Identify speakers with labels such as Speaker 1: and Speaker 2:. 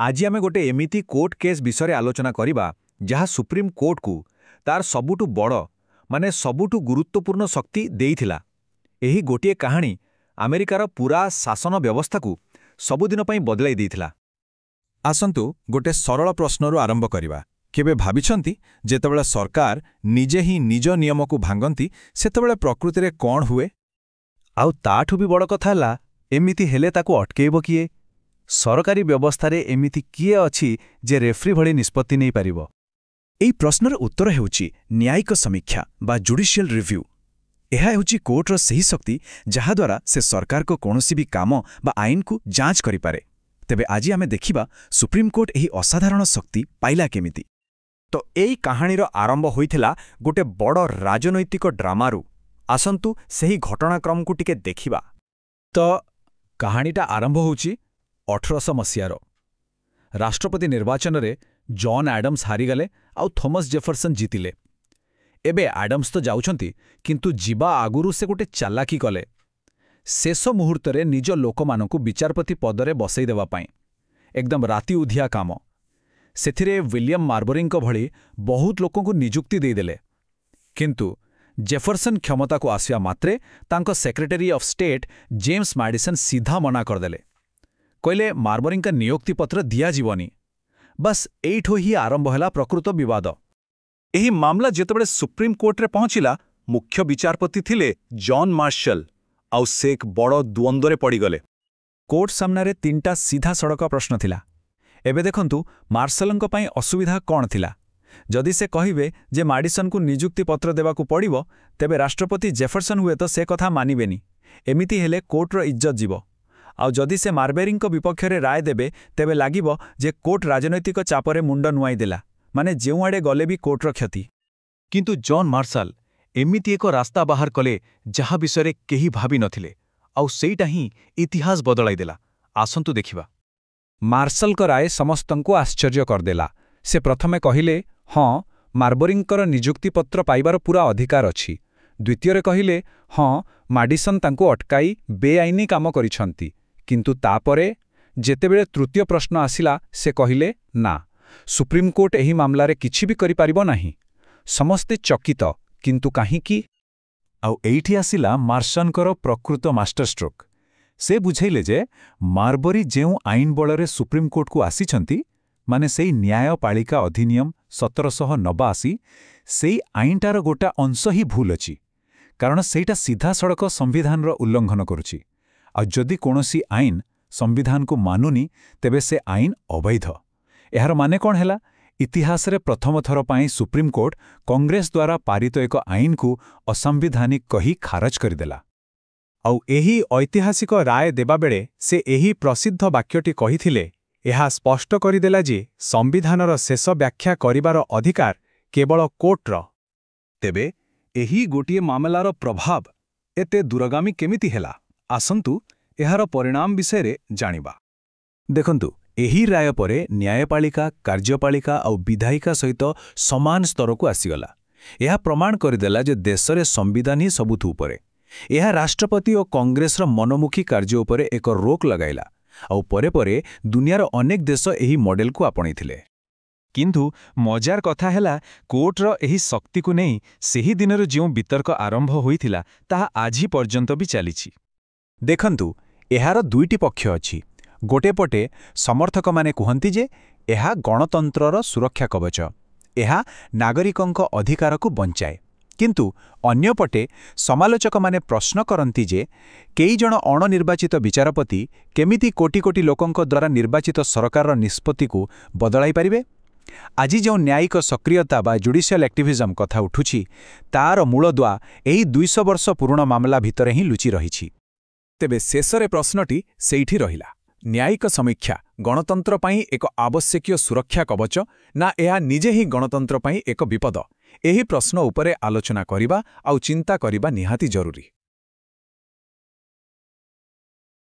Speaker 1: आज आमे गोटे एमिति कोर्ट केस विषय आलोचना करिबा जहाँ सुप्रीम कोर्ट को तार सबुठु बड़ माने सबुठु गुरुत्वपूर्ण शक्ति देइथिला। एही गोटे कहानी अमेरिकार पूरा शासन व्यवस्था को सबुदिन पई बदलाई देइथिला। आसंतु गोटे सरल प्रश्नरू आरंभ करिबा। केबे भाबिछंती जेतेबेले सरकार निजे ही निज नियम को भांगंती सेतेबेले प्रकृति रे कोन हुए? आउ ताठु भी बड़ कथा हला एमिति हेले ताकू अटकेइबो किए? सरकारी व्यवस्था रे एमिति किए अछि जे रेफ्री भली निष्पत्ति नै पारिबो? एई प्रश्नर उत्तर हेउची न्यायिक समीक्षा बा जुडिशियल रिव्यू। एहा हेउची कोर्टर सही शक्ति जहा द्वारा से सरकार को कोनोसी भी काम बा आईन को जांच करि पारे। तेबे आज आमे देखिबा सुप्रीम कोर्ट एही असाधारण शक्ति पाइला केमिति। तो एई कहानीर आरंभ होइथिला गोटे बड़ राजनैतिक ड्रामारू। आसंतु सही घटनाक्रम को टिके देखिबा। तो कहानीटा आरंभ होउची 1800 मसीहार राष्ट्रपति निर्वाचन रे जॉन एडम्स हारिगले आउ थॉमस जेफरसन जीतिले। एबे एडम्स तो जाउछंती किंतु जीवा आगुरु से गोटे चालाकी कले। शेष मुहूर्त रे निज लोकमानंकु विचारपति पदरे बसई देवा पाई एकदम राति उधिया काम। सेथिरे विलियम मार्बरिंग भली बहुत लोकों को नियुक्ति देदेले। किंतु जेफरसन क्षमता को आसिया मात्रे तांको secretary of state James Madison सीधा मना करदेले। कहले मार्बरिंग का नियुक्ति पत्र दिया जीवनी। बस एठो ही आरंभ होला प्रकृत विवाद। एही मामला जेतेबेले सुप्रीम कोर्ट रे पहुंचिला मुख्य विचारपति थिले जॉन मार्शल आउ से एक बड़ द्वंद्व रे पड़ीगले। कोर्ट सामने तीनटा सीधा सड़क प्रश्न थिला। एबे देखंतु मार्शलंक पई असुविधा कौन थिला? जदि से कहिबे जे मैडिसन को नियुक्ति पत्र देवाकू पड़िबो तेबे राष्ट्रपति जेफरसन हुए तो से कथा मानिबेनी। एमिति हेले कोर्टर इज्जत जीवो। आउ जदि से मार्बेरिंग विपक्ष रे राय देबे तेबे लागिबो जे कोर्ट राजनैतिक चापरे मुंड नुआई देला, माने जेउ आडे गले भी कोर्टर क्षति। किंतु जॉन मार्शल एमिति एक रास्ता बाहर कले जहा विषय केही भाबी नथिले आउ सेइटा ही इतिहास बदलाई देला। आसंतु देखिबा। मार्शल का राय समस्तंको आश्चर्य करदेला। से प्रथमे कहिले हाँ मार्बरिंगर नियुक्ति पत्र पाइबार पूरा अधिकार अछि। द्वितीय कहिले हाँ मैडिसन तांको अटकाई बेआईनी काम करिछंती। किंतु तापरे जेतेबेले तृतीय प्रश्न आसिला से कहिले ना सुप्रीम कोर्ट एही मामलारे किछि भी करि पारिबो नाही। समस्ते चकित किंतु काहीकि? आउ एइठी आसिला मार्शनकर प्रकृत मास्टर स्ट्रोक। से बुझाइले जे मार्बरी जेउ आईन बलरे सुप्रीम कोर्ट को आसिछंती माने सेई न्यायपालिका अधिनियम 1789 सेई आईनटार गोटा अंश ही भूल अछि। कारण सेइटा सीधा सड़क संविधान उल्लंघन करुछि। आ जदि कोनोसी आईन संविधान को मानुनी तेबे से आईन अवैध। एहार माने कौन हैला? इतिहास रे प्रथम थर पाई सुप्रीम कोर्ट कांग्रेस द्वारा पारित एक आईन को असंविधानिक कही खारज करदेला। आउ एही ऐतिहासिक राय देबा बेले से एही प्रसिद्ध वाक्यटी कहिथिले एहा स्पष्ट करदेला जे संविधानर शेष व्याख्या करिबार अधिकार केवल कोर्टर। तेबे एही गोटिए मामलार प्रभाव एते दूरगामी केमिति हेला? आसंतु एहार परिणाम विषय रे जानिबा। देखंतु एही राय परे न्यायपालिका कार्यपालिका आउ विधायिका सहित समान स्तर को आसीगला। एहा प्रमाण करदेला जे देश रे संविधान ही सबुथु उपरे। एहा राष्ट्रपति और कांग्रेस मनोमुखी कार्य उपरे एक रोक लगाइला। आउ परे परे दुनियार अनेक देश एही मॉडल को आपणैथिले। किंतु मजार कथा हैला कोर्टर एही शक्ति को नहीं सेही दिनर जो वितर्क आरंभ होइथिला ताहा आजी पर्यंत भी चलीछि। देखंतु एहार दुईटी पक्ष अछि। गोटे पटे समर्थक माने कहंती जे एहा गणतंत्रर सुरक्षा कवच, एहा नागरिकंक अधिकार को बंचाए। किंतु अन्य पटे समालोचक माने प्रश्न करंती जे कई जण अणनिर्वाचित विचारपति केमिति कोटी कोटी लोकंक द्वारा निर्वाचित सरकार निष्पत्ति को बदलाई पारिबे। आज जो न्यायिक सक्रियता बा जुडिशियल एक्टिविज्म कथा उठुछि तार मूलदुआ एही 200 वर्ष पुराण मामला भितर ही लुचि रहिछि। तेबे शेषरे प्रश्नटी सेइठी रहिला, न्यायिक समीक्षा गणतंत्र पाई एक आवश्यकीय सुरक्षा कवच ना एहा निजे ही गणतंत्र पाई एक विपद? एही प्रश्न उपरे आलोचना करिबा आउ चिंता करिबा निहाती जरूरी।